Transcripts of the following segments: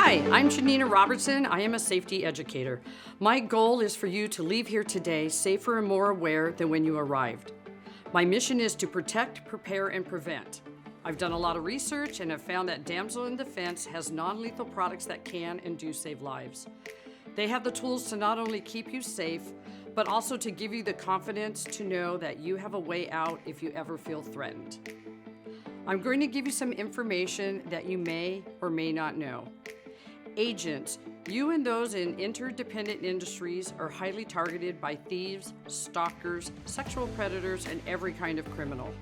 Hi, I'm Janina Robertson. I am a safety educator. My goal is for you to leave here today safer and more aware than when you arrived. My mission is to protect, prepare, and prevent. I've done a lot of research and have found that Damsel in Defense has non-lethal products that can and do save lives. They have the tools to not only keep you safe, but also to give you the confidence to know that you have a way out if you ever feel threatened. I'm going to give you some information that you may or may not know. Agents, you and those in interdependent industries are highly targeted by thieves, stalkers, sexual predators, and every kind of criminal.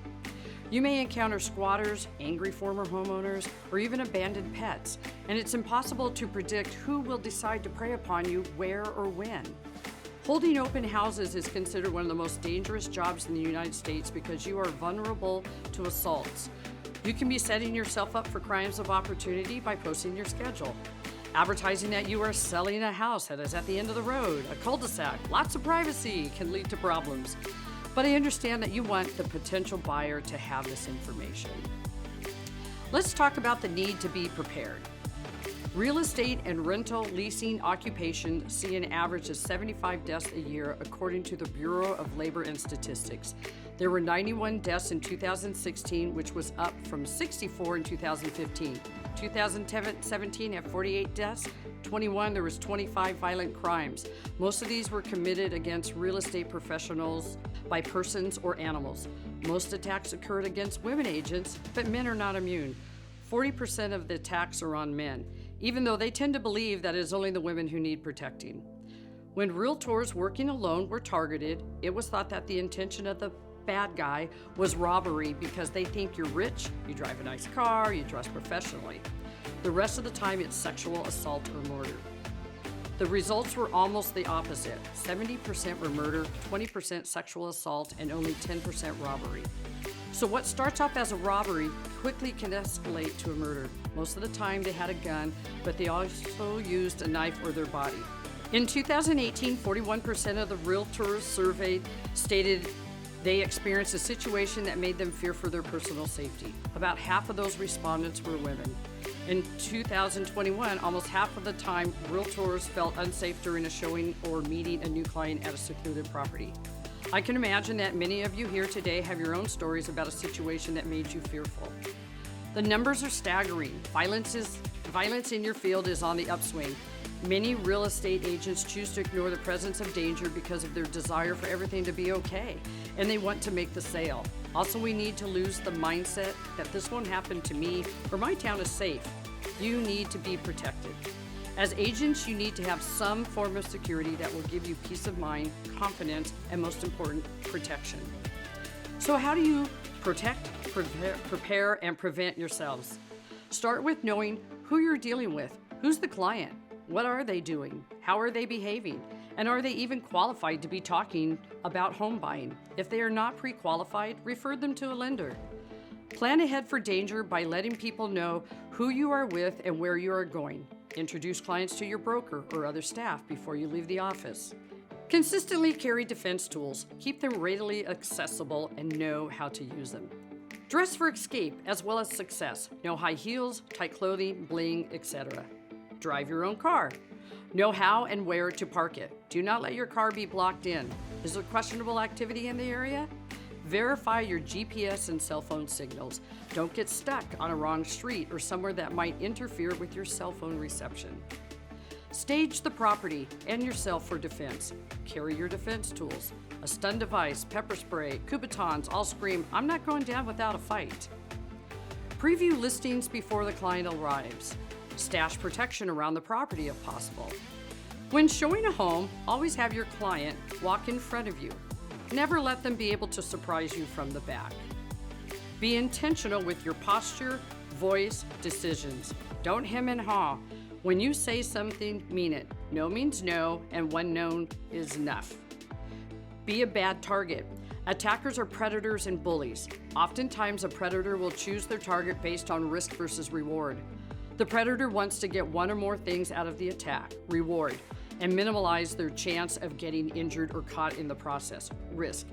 You may encounter squatters, angry former homeowners, or even abandoned pets, and it's impossible to predict who will decide to prey upon you, where, or when. Holding open houses is considered one of the most dangerous jobs in the United States because you are vulnerable to assaults. You can be setting yourself up for crimes of opportunity by posting your schedule. Advertising that you are selling a house that is at the end of the road, a cul-de-sac, lots of privacy can lead to problems. But I understand that you want the potential buyer to have this information. Let's talk about the need to be prepared. Real estate and rental leasing occupations see an average of 75 deaths a year according to the Bureau of Labor and Statistics. There were 91 deaths in 2016, which was up from 64 in 2015. 2017 had 48 deaths. 21, there was 25 violent crimes. Most of these were committed against real estate professionals by persons or animals. Most attacks occurred against women agents, but men are not immune. 40% of the attacks are on men, even though they tend to believe that it is only the women who need protecting. When realtors working alone were targeted, it was thought that the intention of the bad guy was robbery because they think you're rich, you drive a nice car, you dress professionally. The rest of the time it's sexual assault or murder. The results were almost the opposite. 70% were murder, 20% sexual assault, and only 10% robbery. So what starts off as a robbery quickly can escalate to a murder. Most of the time they had a gun, but they also used a knife or their body. In 2018, 41% of the realtors surveyed stated they experienced a situation that made them fear for their personal safety. About half of those respondents were women. In 2021, almost half of the time, realtors felt unsafe during a showing or meeting a new client at a secluded property. I can imagine that many of you here today have your own stories about a situation that made you fearful. The numbers are staggering. Violence in your field is on the upswing. Many real estate agents choose to ignore the presence of danger because of their desire for everything to be okay, and they want to make the sale. Also, we need to lose the mindset that this won't happen to me or my town is safe. You need to be protected. As agents, you need to have some form of security that will give you peace of mind, confidence, and most important, protection. So how do you protect, prepare, and prevent yourselves? Start with knowing who you're dealing with. Who's the client? What are they doing? How are they behaving? And are they even qualified to be talking about home buying? If they are not pre-qualified, refer them to a lender. Plan ahead for danger by letting people know who you are with and where you are going. Introduce clients to your broker or other staff before you leave the office. Consistently carry defense tools. Keep them readily accessible and know how to use them. Dress for escape as well as success. Know high heels, tight clothing, bling, etc. Drive your own car. Know how and where to park it. Do not let your car be blocked in. Is there questionable activity in the area? Verify your GPS and cell phone signals. Don't get stuck on a wrong street or somewhere that might interfere with your cell phone reception. Stage the property and yourself for defense. Carry your defense tools. A stun device, pepper spray, kubatons, all scream, "I'm not going down without a fight." Preview listings before the client arrives. Stash protection around the property if possible. When showing a home, always have your client walk in front of you. Never let them be able to surprise you from the back. Be intentional with your posture, voice, decisions. Don't hem and haw. When you say something, mean it. No means no, and one no is enough. Be a bad target. Attackers are predators and bullies. Oftentimes, a predator will choose their target based on risk versus reward. The predator wants to get one or more things out of the attack, reward, and minimize their chance of getting injured or caught in the process, risk.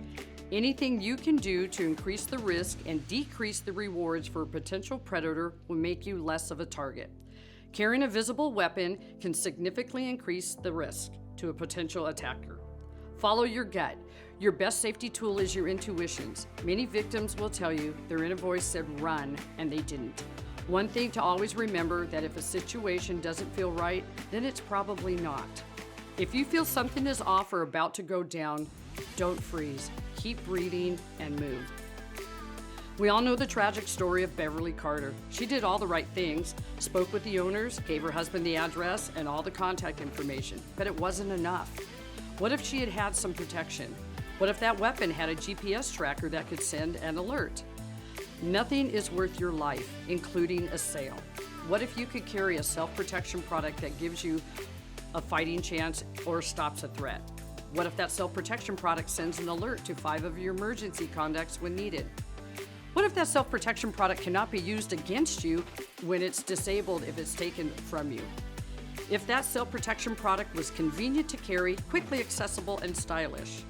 Anything you can do to increase the risk and decrease the rewards for a potential predator will make you less of a target. Carrying a visible weapon can significantly increase the risk to a potential attacker. Follow your gut. Your best safety tool is your intuitions. Many victims will tell you their inner voice said run, and they didn't. One thing to always remember, that if a situation doesn't feel right, then it's probably not. If you feel something is off or about to go down, don't freeze. Keep breathing and move. We all know the tragic story of Beverly Carter. She did all the right things, spoke with the owners, gave her husband the address and all the contact information, but it wasn't enough. What if she had had some protection? What if that weapon had a GPS tracker that could send an alert? Nothing is worth your life, including a sale. What if you could carry a self-protection product that gives you a fighting chance or stops a threat? What if that self-protection product sends an alert to 5 of your emergency contacts when needed? What if that self-protection product cannot be used against you when it's disabled if it's taken from you? If that self-protection product was convenient to carry, quickly accessible, and stylish.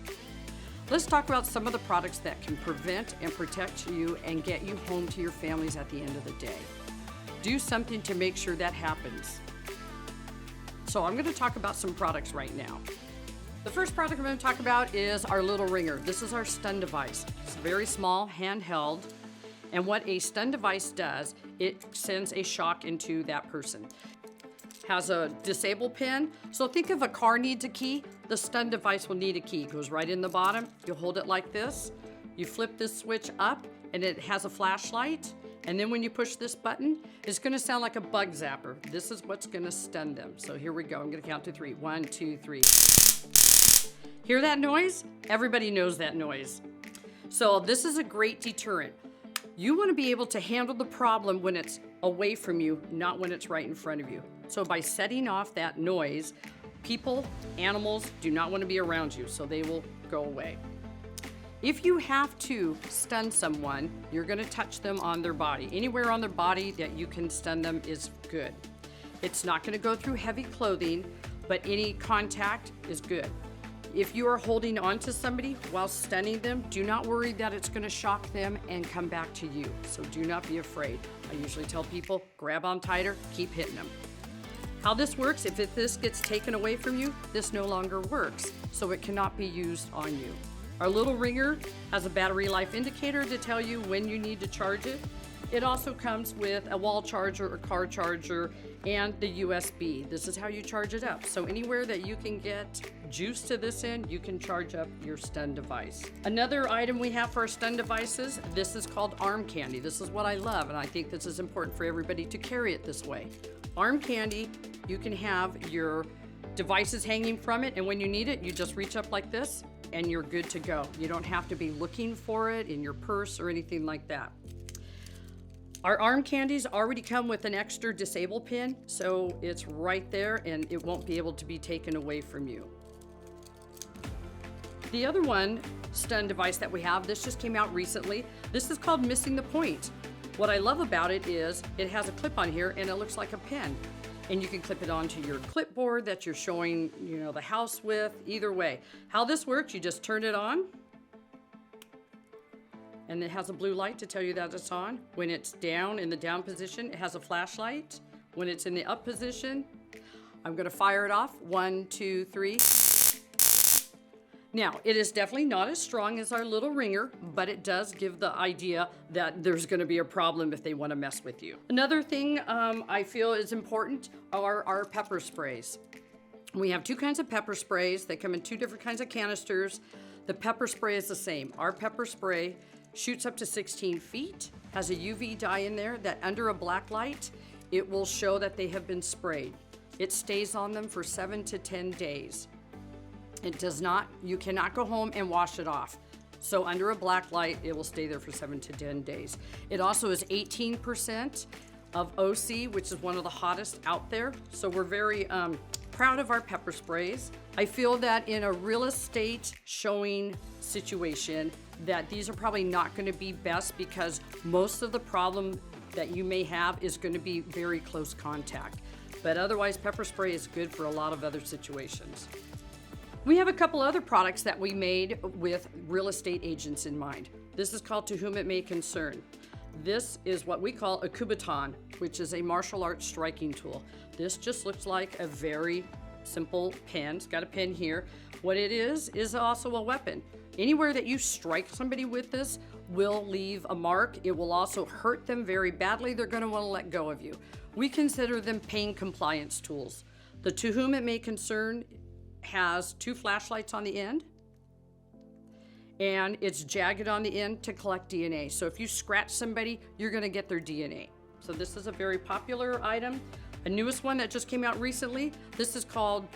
Let's talk about some of the products that can prevent and protect you and get you home to your families at the end of the day. Do something to make sure that happens. So I'm going to talk about some products right now. The first product I'm going to talk about is our little ringer. This is our stun device. It's very small, handheld, and what a stun device does, it sends a shock into that person. Has a disable pin. So think if a car needs a key, the stun device will need a key. It goes right in the bottom. You hold it like this. You flip this switch up and it has a flashlight. And then when you push this button, it's gonna sound like a bug zapper. This is what's gonna stun them. So here we go. I'm gonna count to 3. 1, 2, 3. Hear that noise? Everybody knows that noise. So this is a great deterrent. You wanna be able to handle the problem when it's away from you, not when it's right in front of you. So by setting off that noise, people, animals do not want to be around you, so they will go away. If you have to stun someone, you're going to touch them on their body. Anywhere on their body that you can stun them is good. It's not going to go through heavy clothing, but any contact is good. If you are holding on to somebody while stunning them, do not worry that it's going to shock them and come back to you. So do not be afraid. I usually tell people, grab on tighter, keep hitting them. How this works, if this gets taken away from you, this no longer works, so it cannot be used on you. Our little ringer has a battery life indicator to tell you when you need to charge it. It also comes with a wall charger or car charger and the USB. This is how you charge it up. So anywhere that you can get juice to this end, you can charge up your stun device. Another item we have for our stun devices, this is called arm candy. This is what I love, and I think this is important for everybody to carry it this way. Arm candy, you can have your devices hanging from it, and when you need it, you just reach up like this and you're good to go. You don't have to be looking for it in your purse or anything like that. Our arm candies already come with an extra disable pin, so it's right there and it won't be able to be taken away from you. The other one, stun device that we have, this just came out recently. This is called Missing the Point. What I love about it is it has a clip on here and it looks like a pen. And you can clip it onto your clipboard that you're showing, the house with, either way. How this works, you just turn it on. And it has a blue light to tell you that it's on. When it's down in the down position, it has a flashlight. When it's in the up position, I'm gonna fire it off. 1, 2, 3. Now, it is definitely not as strong as our little ringer, but it does give the idea that there's gonna be a problem if they wanna mess with you. Another thing I feel is important are our pepper sprays. We have 2 kinds of pepper sprays. They come in 2 different kinds of canisters. The pepper spray is the same. Our pepper spray shoots up to 16 feet, has a UV dye in there that under a black light, it will show that they have been sprayed. It stays on them for 7 to 10 days. You cannot go home and wash it off. So under a black light, it will stay there for 7 to 10 days. It also is 18% of OC, which is one of the hottest out there. So we're very proud of our pepper sprays. I feel that in a real estate showing situation, that these are probably not gonna be best because most of the problem that you may have is gonna be very close contact. But otherwise, pepper spray is good for a lot of other situations. We have a couple other products that we made with real estate agents in mind. This is called To Whom It May Concern. This is what we call a kubaton, which is a martial arts striking tool. This just looks like a very simple pen. It's got a pen here. What it is also a weapon. Anywhere that you strike somebody with this will leave a mark. It will also hurt them very badly. They're going to want to let go of you. We consider them pain compliance tools. The To Whom It May Concern has 2 flashlights on the end, and it's jagged on the end to collect DNA. So if you scratch somebody, you're going to get their DNA. So this is a very popular item. A newest one that just came out recently, this is called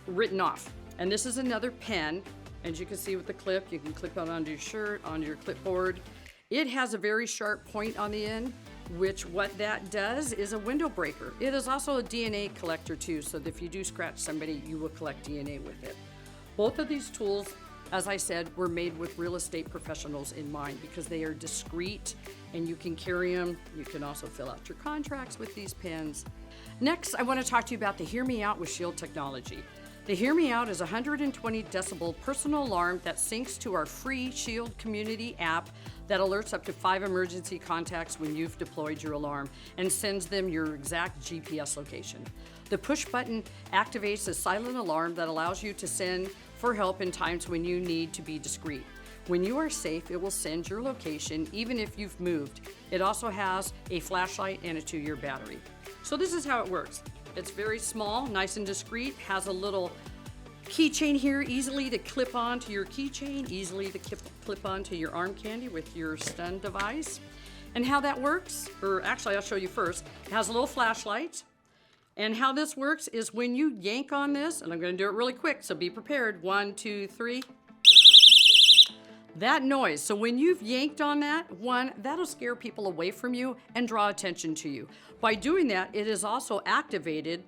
Written Off. And this is another pen. As you can see with the clip, you can clip it onto your shirt, onto your clipboard. It has a very sharp point on the end, which what that does is a window breaker. It is also a DNA collector too, so that if you do scratch somebody, you will collect DNA with it. Both of these tools, as I said, were made with real estate professionals in mind because they are discreet and you can carry them. You can also fill out your contracts with these pens. Next, I want to talk to you about the Hear Me Out with Shield technology. The Hear Me Out is a 120 decibel personal alarm that syncs to our free Shield community app that alerts up to 5 emergency contacts when you've deployed your alarm and sends them your exact GPS location. The push button activates a silent alarm that allows you to send for help in times when you need to be discreet. When you are safe, it will send your location even if you've moved. It also has a flashlight and a 2-year battery. So this is how it works. It's very small, nice and discreet, has a little keychain here, easily to clip onto your keychain, easily to clip onto your arm candy with your stun device. And how that works, or actually I'll show you first, it has a little flashlight. And how this works is when you yank on this, and I'm going to do it really quick, so be prepared. 1, 2, 3. That noise, so when you've yanked on that, that'll scare people away from you and draw attention to you. By doing that, it has also activated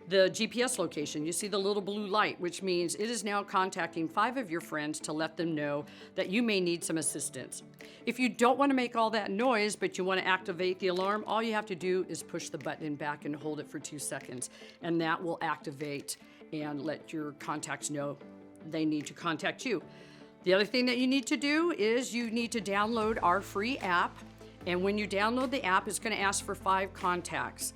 the GPS location. You see the little blue light, which means it is now contacting 5 of your friends to let them know that you may need some assistance. If you don't want to make all that noise, but you want to activate the alarm, all you have to do is push the button back and hold it for 2 seconds, and that will activate and let your contacts know they need to contact you. The other thing that you need to do is you need to download our free app, and when you download the app, it's going to ask for 5 contacts.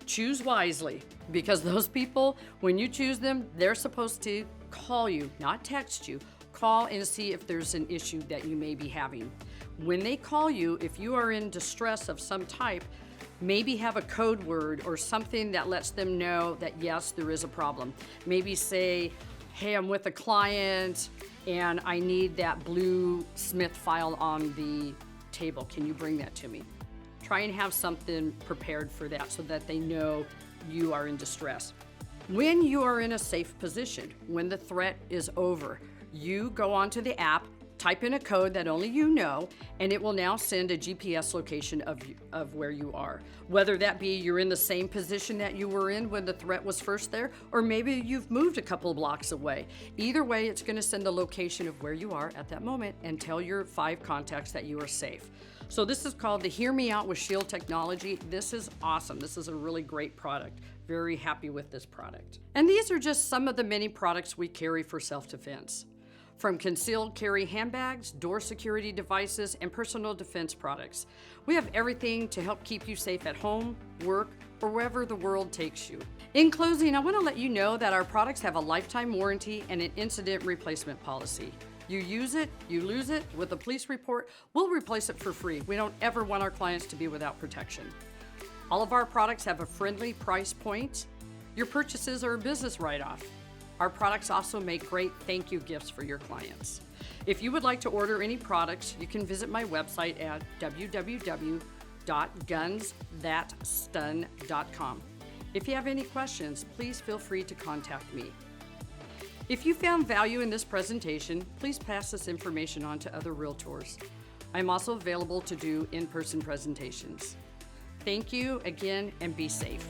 Choose wisely, because those people, when you choose them, they're supposed to call you, not text you. Call and see if there's an issue that you may be having. When they call you, if you are in distress of some type, maybe have a code word or something that lets them know that yes, there is a problem. Maybe say, hey, I'm with a client and I need that blue Smith file on the table. Can you bring that to me? Try and have something prepared for that so that they know you are in distress. When you are in a safe position, when the threat is over, you go onto the app, type in a code that only you know, and it will now send a GPS location of where you are. Whether that be you're in the same position that you were in when the threat was first there, or maybe you've moved a couple of blocks away. Either way, it's going to send the location of where you are at that moment and tell your 5 contacts that you are safe. So this is called the Hear Me Out with Shield technology. This is awesome. This is a really great product. Very happy with this product. And these are just some of the many products we carry for self-defense. From concealed carry handbags, door security devices, and personal defense products. We have everything to help keep you safe at home, work, or wherever the world takes you. In closing, I want to let you know that our products have a lifetime warranty and an incident replacement policy. You use it, you lose it, with a police report, we'll replace it for free. We don't ever want our clients to be without protection. All of our products have a friendly price point. Your purchases are a business write-off. Our products also make great thank you gifts for your clients. If you would like to order any products, you can visit my website at www.gunsthatstun.com. If you have any questions, please feel free to contact me. If you found value in this presentation, please pass this information on to other realtors. I'm also available to do in-person presentations. Thank you again, and be safe.